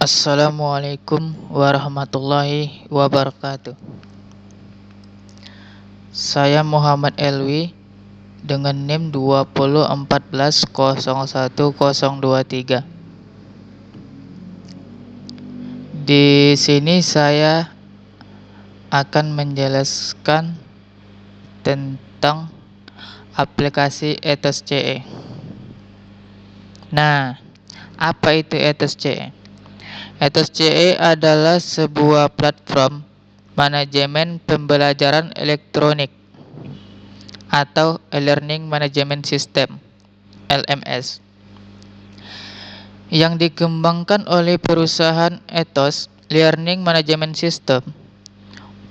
Assalamualaikum warahmatullahi wabarakatuh. Saya Muhammad Elwi dengan NIM 2014101023. Di sini saya akan menjelaskan tentang aplikasi Ethos CE. Nah, apa itu Ethos CE? Ethos CE adalah sebuah platform manajemen pembelajaran elektronik atau e-learning management system (LMS) yang dikembangkan oleh perusahaan Ethos Learning Management System.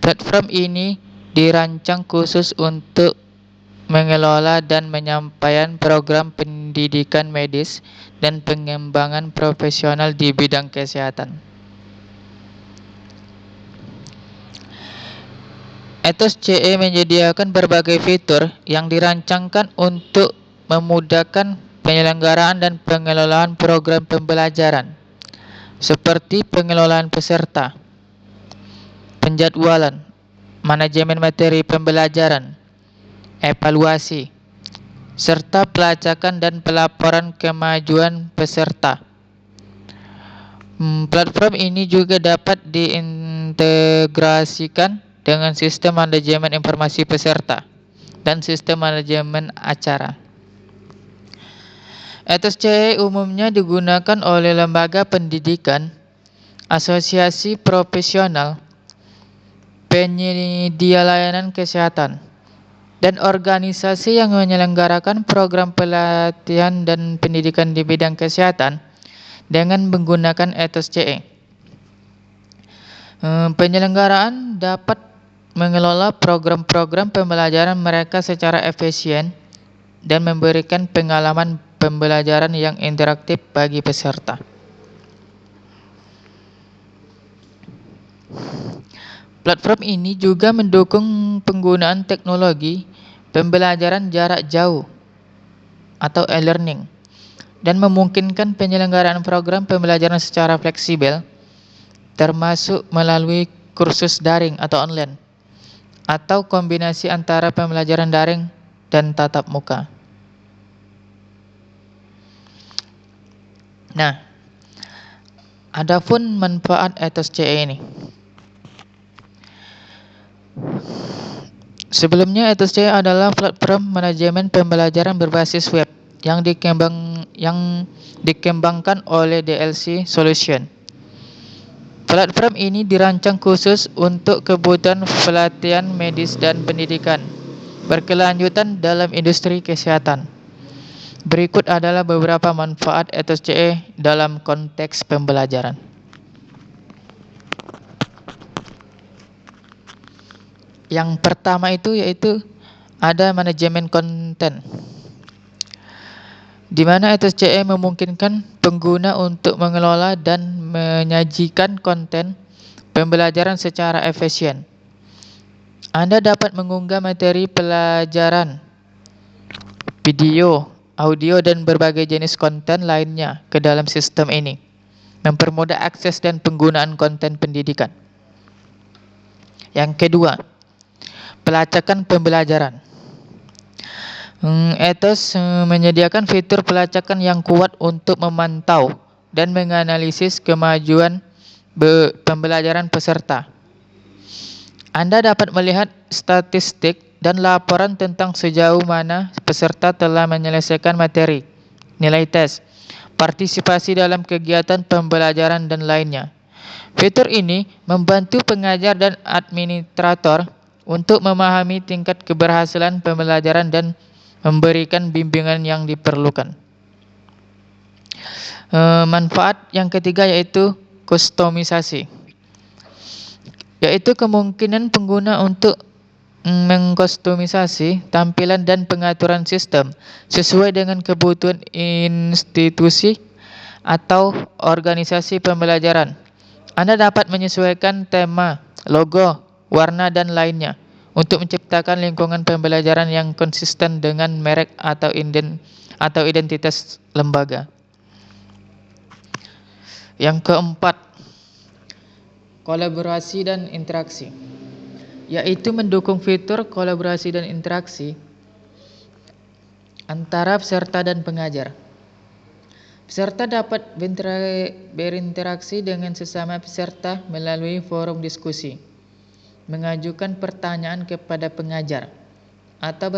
Platform ini dirancang khusus untuk mengelola dan menyampaikan program pendidikan medis dan pengembangan profesional di bidang kesehatan. Ethos CE menyediakan berbagai fitur yang dirancangkan untuk memudahkan penyelenggaraan dan pengelolaan program pembelajaran, seperti pengelolaan peserta, penjadwalan, manajemen materi pembelajaran, evaluasi, serta pelacakan dan pelaporan kemajuan peserta. Platform ini juga dapat diintegrasikan dengan sistem manajemen informasi peserta dan sistem manajemen acara. Ethos CE umumnya digunakan oleh lembaga pendidikan, asosiasi profesional, penyedia layanan kesehatan, dan organisasi yang menyelenggarakan program pelatihan dan pendidikan di bidang kesehatan dengan menggunakan Ethos CE. Penyelenggaraan dapat mengelola program-program pembelajaran mereka secara efisien dan memberikan pengalaman pembelajaran yang interaktif bagi peserta. Platform ini juga mendukung penggunaan teknologi pembelajaran jarak jauh atau e-learning dan memungkinkan penyelenggaraan program pembelajaran secara fleksibel, termasuk melalui kursus daring atau online, atau kombinasi antara pembelajaran daring dan tatap muka. Nah, adapun manfaat Ethos CE ini. Sebelumnya, Ethos CE adalah platform manajemen pembelajaran berbasis web yang dikembangkan oleh DLC Solution. Platform ini dirancang khusus untuk kebutuhan pelatihan medis dan pendidikan berkelanjutan dalam industri kesehatan. Berikut adalah beberapa manfaat Ethos CE dalam konteks pembelajaran. Yang pertama itu yaitu ada manajemen konten, di mana Ethos CE memungkinkan pengguna untuk mengelola dan menyajikan konten pembelajaran secara efisien. Anda dapat mengunggah materi pelajaran, video, audio, dan berbagai jenis konten lainnya ke dalam sistem ini, mempermudah akses dan penggunaan konten pendidikan. Yang kedua, pelacakan pembelajaran. Ethos menyediakan fitur pelacakan yang kuat untuk memantau dan menganalisis kemajuan pembelajaran peserta. Anda dapat melihat statistik dan laporan tentang sejauh mana peserta telah menyelesaikan materi, nilai tes, partisipasi dalam kegiatan pembelajaran, dan lainnya. Fitur ini membantu pengajar dan administrator untuk memahami tingkat keberhasilan pembelajaran dan memberikan bimbingan yang diperlukan. Manfaat yang ketiga yaitu kustomisasi, yaitu kemungkinan pengguna untuk mengkustomisasi tampilan dan pengaturan sistem sesuai dengan kebutuhan institusi atau organisasi pembelajaran. Anda dapat menyesuaikan tema, logo, warna, dan lainnya untuk menciptakan lingkungan pembelajaran yang konsisten dengan merek atau identitas lembaga. Yang keempat, kolaborasi dan interaksi, yaitu mendukung fitur kolaborasi dan interaksi antara peserta dan pengajar. Peserta dapat berinteraksi dengan sesama peserta melalui forum diskusi, mengajukan pertanyaan kepada pengajar, atau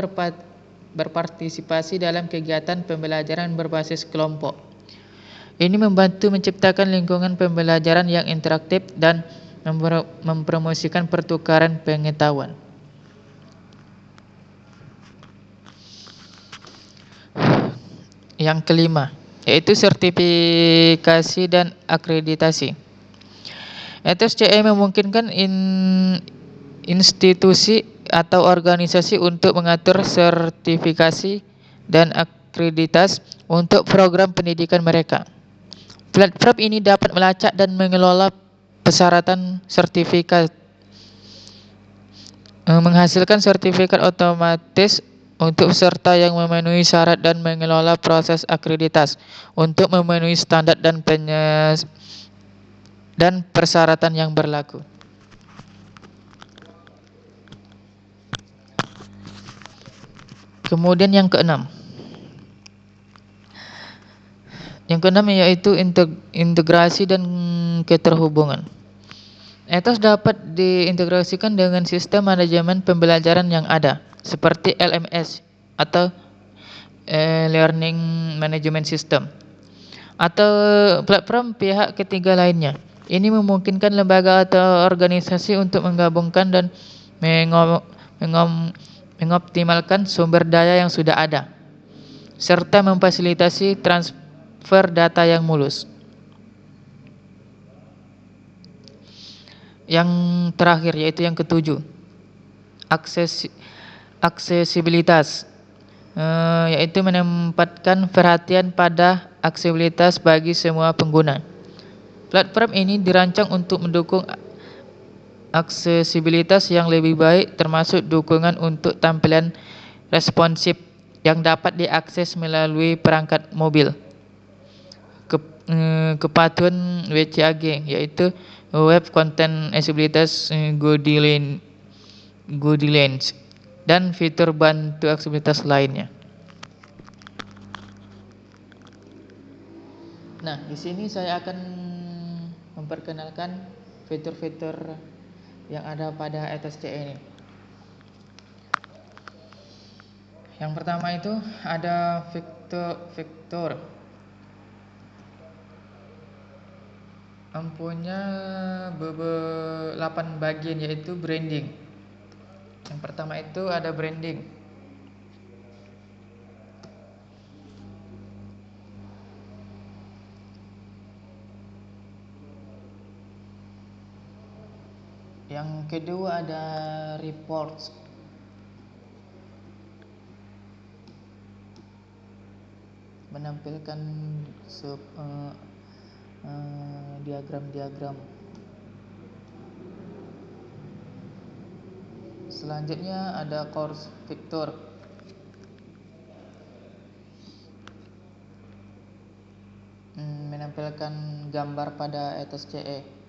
berpartisipasi dalam kegiatan pembelajaran berbasis kelompok. Ini membantu menciptakan lingkungan pembelajaran yang interaktif dan mempromosikan pertukaran pengetahuan. Yang kelima, yaitu sertifikasi dan akreditasi. ETSCE memungkinkan institusi atau organisasi untuk mengatur sertifikasi dan akreditasi untuk program pendidikan mereka. Platform ini dapat melacak dan mengelola persyaratan sertifikat, menghasilkan sertifikat otomatis untuk peserta yang memenuhi syarat dan mengelola proses akreditasi untuk memenuhi standar dan persyaratan yang berlaku. Kemudian yang keenam. Yang keenam yaitu integrasi dan keterhubungan. ETOS dapat diintegrasikan dengan sistem manajemen pembelajaran yang ada, seperti LMS atau Learning Management System, atau platform pihak ketiga lainnya. Ini memungkinkan lembaga atau organisasi untuk menggabungkan dan mengoptimalkan sumber daya yang sudah ada, serta memfasilitasi transfer data yang mulus. Yang terakhir yaitu yang ketujuh, aksesibilitas, yaitu menempatkan perhatian pada aksesibilitas bagi semua pengguna. Platform ini dirancang untuk mendukung aksesibilitas yang lebih baik, termasuk dukungan untuk tampilan responsif yang dapat diakses melalui perangkat mobil, kepatuhan WCAG, yaitu Web Content Accessibility Guidelines, dan fitur bantu aksesibilitas lainnya. Nah, di sini saya akan memperkenalkan fitur-fitur yang ada pada ETSCE ini. Yang pertama itu ada fitur mempunyai 8 bagian, yaitu branding. Yang pertama itu ada branding. Yang kedua ada reports. Menampilkan diagram-diagram. Selanjutnya ada course fitur. Menampilkan gambar pada ETSCE.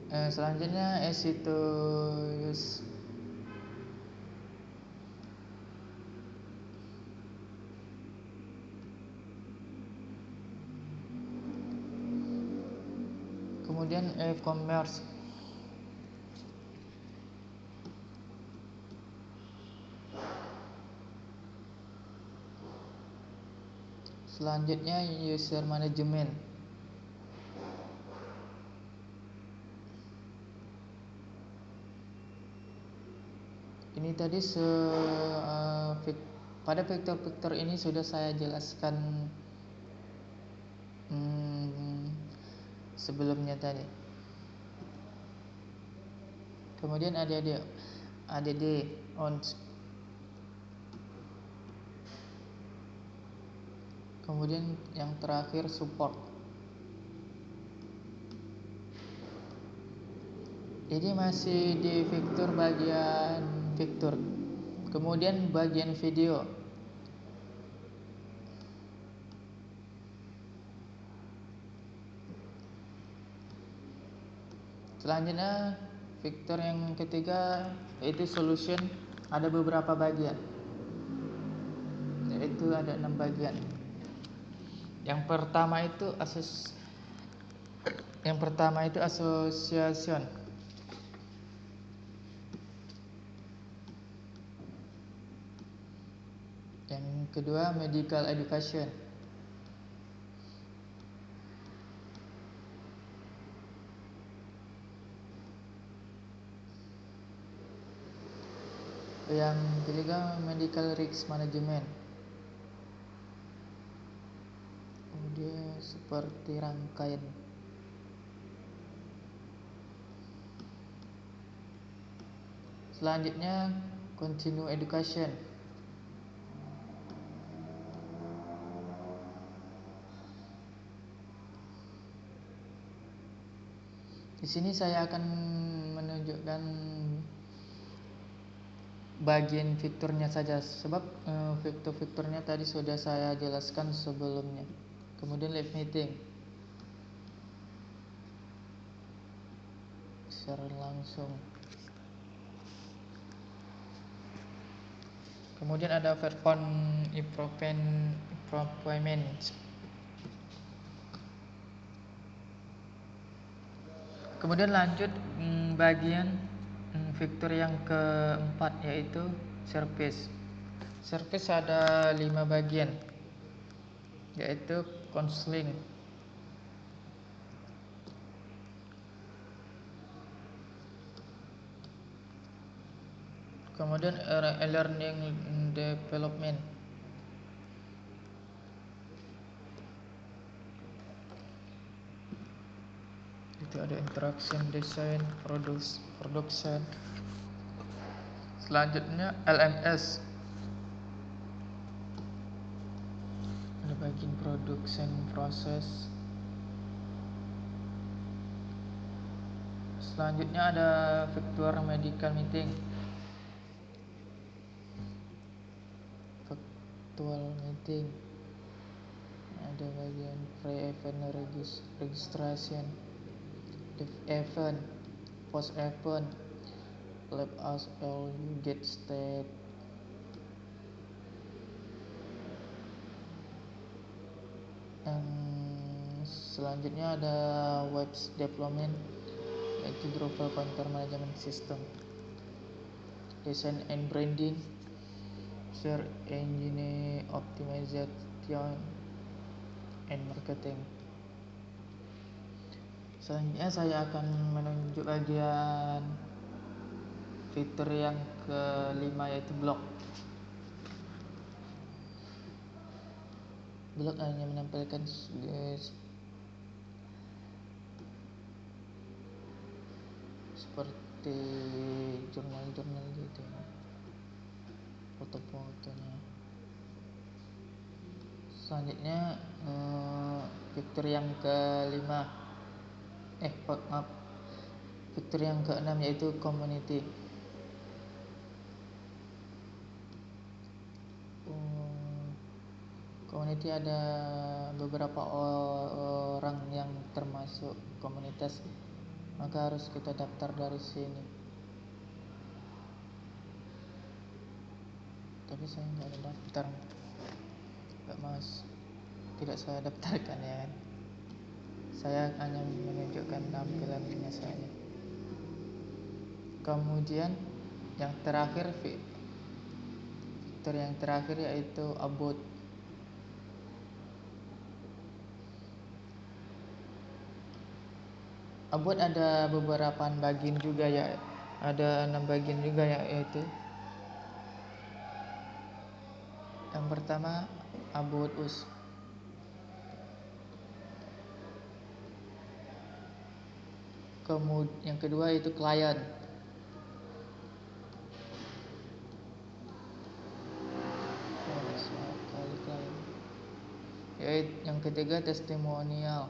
Selanjutnya easy to use. Kemudian e-commerce. Selanjutnya user management. Ini tadi pada fitur-fitur ini sudah saya jelaskan sebelumnya tadi. Kemudian ADD on. Kemudian yang terakhir support. Ini masih di fitur bagian fitur. Kemudian bagian video. Selanjutnya vektor yang ketiga yaitu solution, ada beberapa bagian, yaitu ada 6 bagian. Yang pertama itu association. Yang kedua medical education. Yang ketiga medical risk management. Dia seperti rangkaian. Selanjutnya continue education. Di sini saya akan menunjukkan bagian vektornya saja, sebab vektor-vektornya tadi sudah saya jelaskan sebelumnya. Kemudian live meeting secara langsung. Kemudian ada verbal improvement. Kemudian lanjut bagian vektor yang keempat, yaitu service. Service ada 5 bagian, yaitu counseling, kemudian learning development, itu ada interaction, design, production. Selanjutnya LMS, ada bagian production process. Selanjutnya ada vektor medical meeting, virtual meeting. Ada bagian pre-event registration, event, post event, lab as all you get state. Selanjutnya ada web development, yaitu Drupal content management system, design and branding, search engine optimization, and marketing. Selanjutnya saya akan menunjuk bagian fitur yang kelima, yaitu blog. Blog hanya menampilkan seperti jurnal-jurnal gitu, foto-fotonya. Selanjutnya fitur yang kelima, fitur yang keenam, yaitu community. Community ada beberapa orang yang termasuk komunitas, maka harus kita daftar dari sini. Tapi saya nggak ada daftar, tidak saya daftarkan ya. Saya hanya menunjukkan tampilannya saja. Kemudian yang terakhir, fitur yang terakhir, yaitu about. About ada beberapa bagian juga ya, ada 6 bagian juga ya, yaitu yang pertama about us. Kemudian yang kedua itu klien. Yang ketiga testimonial.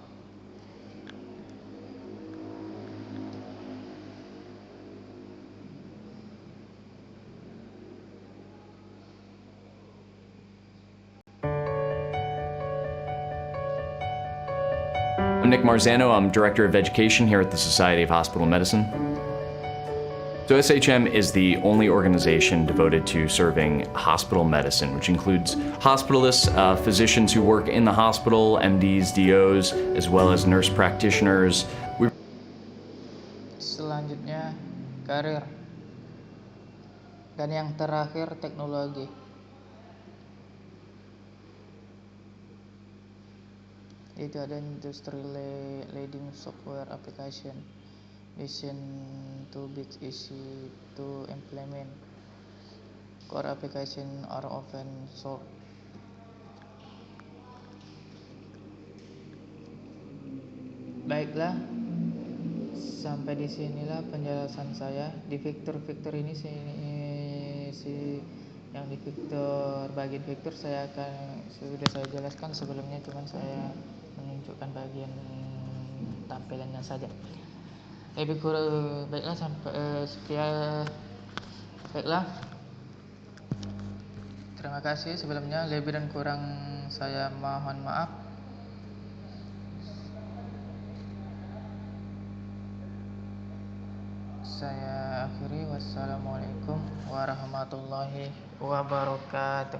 I'm Nick Marzano. I'm Director of Education here at the Society of Hospital Medicine. So SHM is the only organization devoted to serving hospital medicine, which includes hospitalists, physicians who work in the hospital, MDs, DOs, as well as nurse practitioners. Selanjutnya karir. Dan yang terakhir teknologi. Itu ada industry leading software application. Mission too big easy to implement. Core application are open source. Baiklah, sampai di sinilah penjelasan saya. Di fitur-fitur ini yang di fitur bagian fitur sudah saya jelaskan sebelumnya, cuman saya menunjukkan bagian tampilannya saja. Lebih kurang baiklah baiklah. Terima kasih sebelumnya, lebih dan kurang saya mohon maaf. Saya akhiri, wassalamualaikum warahmatullahi wabarakatuh.